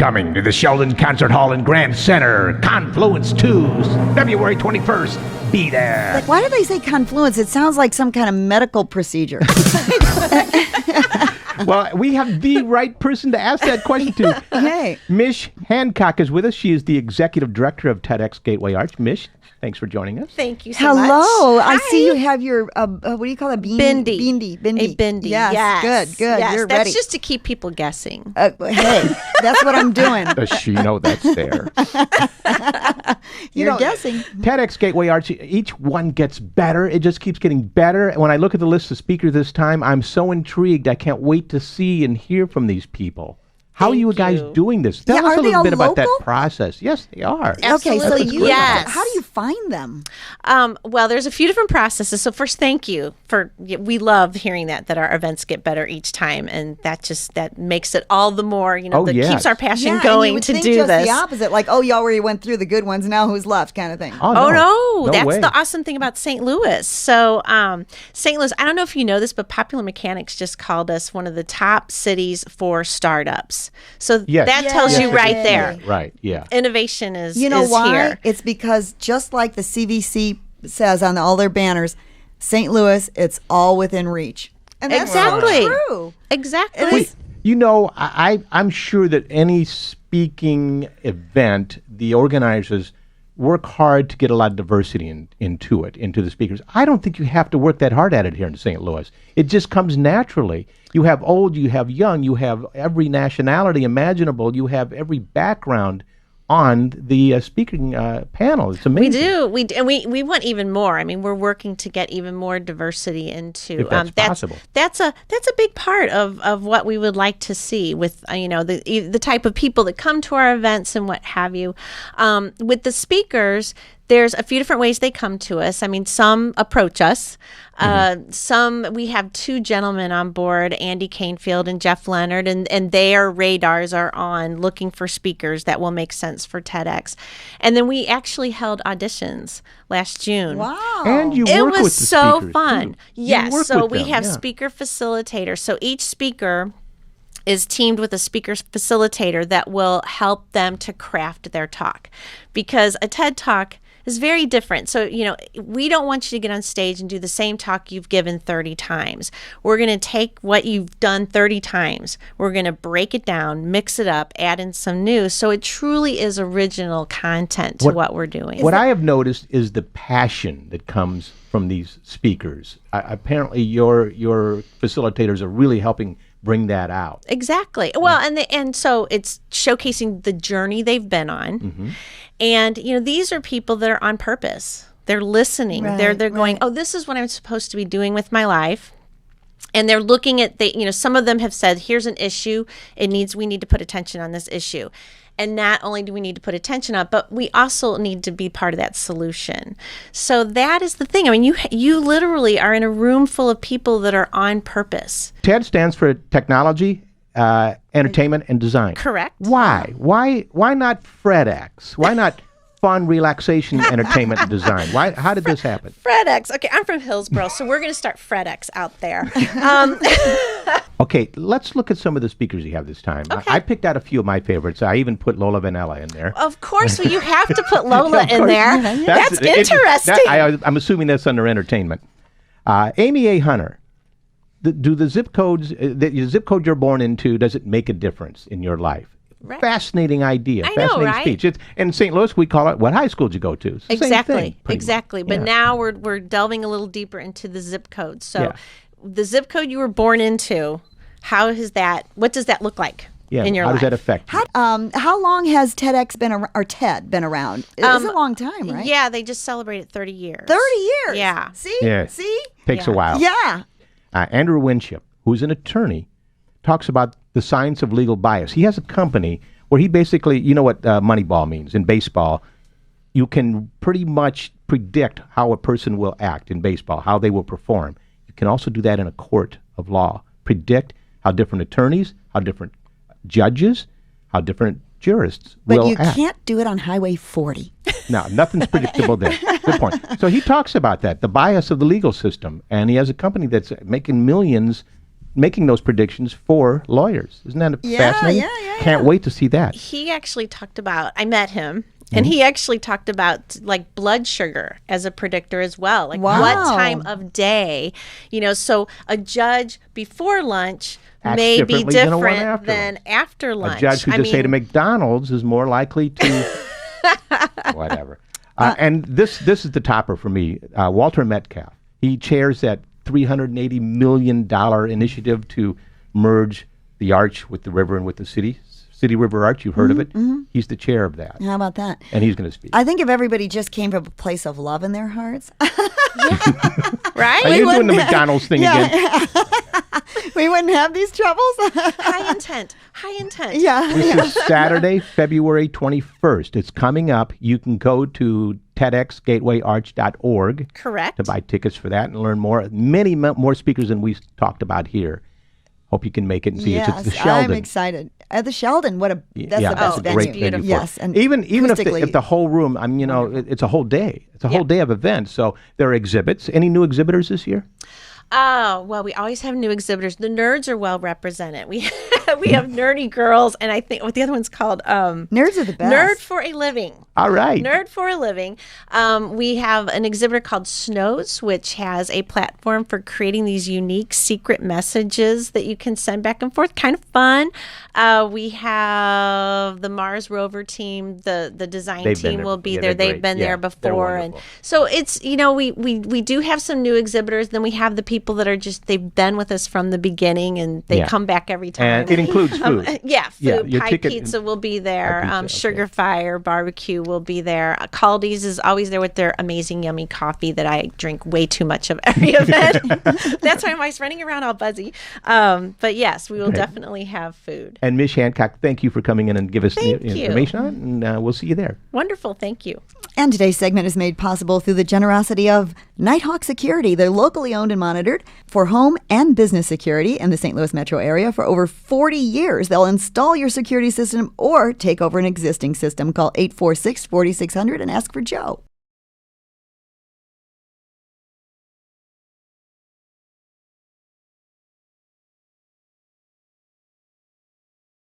Coming to the Sheldon Concert Hall in Grand Center, Confluence 2, February 21st. Be there. Like, why do they say confluence? It sounds like some kind of medical procedure. Well, we have the right person to ask that question to. Hey. Mich Hancock is with us. She is the executive director of TEDxGatewayArch. Mich, thanks for joining us. Thank you so much. Hello. I Hi. see you have your, what do you call it? Bindi. Bindi. A bindi. Yes. Good. Yes. You're That's ready. just to keep people guessing. Hey, that's what I'm doing. Does she know that's there? You're guessing. TEDxGatewayArch, each one gets better. It just keeps getting better. When I look at the list of speakers this time, I'm so intrigued. I can't wait to see and hear from these people. How are you guys doing this? Tell us a little bit about that process. Yes, they are. Okay, so Yes. how do you find them? Well, there's a few different processes. So first, thank you we love hearing that our events get better each time, and that makes it all the more, keeps our passion going and you would to think do just this. the opposite, like, oh, you already went through the good ones, now who's left, kind of thing. Oh no, that's way. the awesome thing about St. Louis. So St. Louis, I don't know if you know this, but Popular Mechanics just called us one of the top cities for startups. So that tells you right there. Right, yeah. Innovation is You know why? here. It's because just like the CVC says on all their banners, St. Louis, it's all within reach. And that's Exactly. so true. Exactly. Wait, I'm sure that any speaking event, the organizers work hard to get a lot of diversity into the speakers. I don't think you have to work that hard at it here in St. Louis. It just comes naturally. You have old, you have young, you have every nationality imaginable, you have every background on the speaking panel. It's amazing. We do. And we want even more. I mean, we're working to get even more diversity into. If that's possible. That's a big part of what we would like to see with the type of people that come to our events and what have you. With the speakers, there's a few different ways they come to us. I mean, some approach us. We have two gentlemen on board, Andy Canefield and Jeff Leonard, and their radars are on looking for speakers that will make sense for TEDx. And then we actually held auditions last June. Wow. And you It work was with the so speakers, fun. too. Yes. So we have yeah. speaker facilitators. So each speaker is teamed with a speaker facilitator that will help them to craft their talk, because a TED Talk is very different. So, we don't want you to get on stage and do the same talk you've given 30 times. We're going to take what you've done 30 times. We're going to break it down, mix it up, add in some new. So it truly is original content to what we're doing. What I have noticed is the passion that comes from these speakers. Apparently your facilitators are really helping bring that out. Exactly. Well, and so it's showcasing the journey they've been on. Mm-hmm. And, these are people that are on purpose. They're listening. Right, They're going, oh, this is what I'm supposed to be doing with my life. And they're looking at some of them have said, here's an issue. We need to put attention on this issue. And not only do we need to put attention on, but we also need to be part of that solution. So that is the thing. I mean, you literally are in a room full of people that are on purpose. TED stands for Technology, Entertainment, and Design. Correct. Why? Why not FredX? Why not Fun, Relaxation, Entertainment, and Design? How did this happen? FredX. Okay, I'm from Hillsborough, so we're going to start FredX out there. Okay, let's look at some of the speakers you have this time. Okay. I picked out a few of my favorites. I even put Lola Vanella in there. Of course, well, you have to put Lola in there. That's interesting. I'm assuming that's under entertainment. Amy A. Hunter. Do the zip codes, the zip code you're born into, does it make a difference in your life? Right. Fascinating idea. I know, Fascinating right? speech. In St. Louis, we call it, what high school did you go to? It's the same thing, pretty much. But Yeah. now we're delving a little deeper into the zip code. So the zip code you were born into, what does that look like in your how life? does that affect you? How long has TEDx been around? It's a long time, right? Yeah, they just celebrated 30 years. 30 years. Yeah. See? Yeah. See? Takes a while. Yeah. Andrew Winship, who's an attorney, talks about the science of legal bias. He has a company where he basically, you know what Moneyball means in baseball. You can pretty much predict how a person will act in baseball, how they will perform. You can also do that in a court of law. Predict how different attorneys, how different judges, how different jurists will act. But you can't do it on Highway 40. No, nothing's predictable there. Good point. So he talks about that, the bias of the legal system, and he has a company that's making millions making those predictions for lawyers. Isn't that fascinating? Can't wait to see that. He actually talked about, I met him, and he actually talked about like blood sugar as a predictor as well. Like what time of day, so a judge before lunch may be different than after lunch. A judge who just ate a McDonald's is more likely to whatever. And this is the topper for me. Walter Metcalf. He chairs that $380 million initiative to merge the arch with the river and with the city River Arch. You've heard of it. He's the chair of that. How about that? And he's going to speak. I think if everybody just came from a place of love in their hearts. Right? Are you doing the McDonald's thing again? We wouldn't have these troubles. High intent. Yeah. This is Saturday, February 21st. It's coming up. You can go to TEDxGatewayArch.org. Correct. To buy tickets for that and learn more. Many more speakers than we talked about here. Hope you can make it and see it. It's the Sheldon. I'm excited. The Sheldon, that's the best a great venue. Yes, and even if the whole room, it's a whole day. It's a whole day of events. So there are exhibits. Any new exhibitors this year? Oh, well, we always have new exhibitors. The nerds are well represented. We have nerdy girls, and I think what the other one's called Nerds are the best. Nerd for a Living. All right. Nerd for a Living. We have an exhibitor called Snows, which has a platform for creating these unique secret messages that you can send back and forth. Kind of fun. We have the Mars rover team. The design team will be there. They've been there before, and so it's we do have some new exhibitors. Then we have the people that are they've been with us from the beginning, and they come back every time. And it includes food. Food. Pie Pizza will be there. Sugar Fire Barbecue will be there. Caldi's is always there with their amazing, yummy coffee that I drink way too much of every event. That's why I'm always running around all buzzy. But yes, we will definitely have food. And Mich Hancock, thank you for coming in and give us information on it, and we'll see you there. Wonderful. Thank you. And today's segment is made possible through the generosity of Nighthawk Security. They're locally owned and monitored for home and business security in the St. Louis metro area for over 40 years. They'll install your security system or take over an existing system. Call 846-4600 and ask for Joe.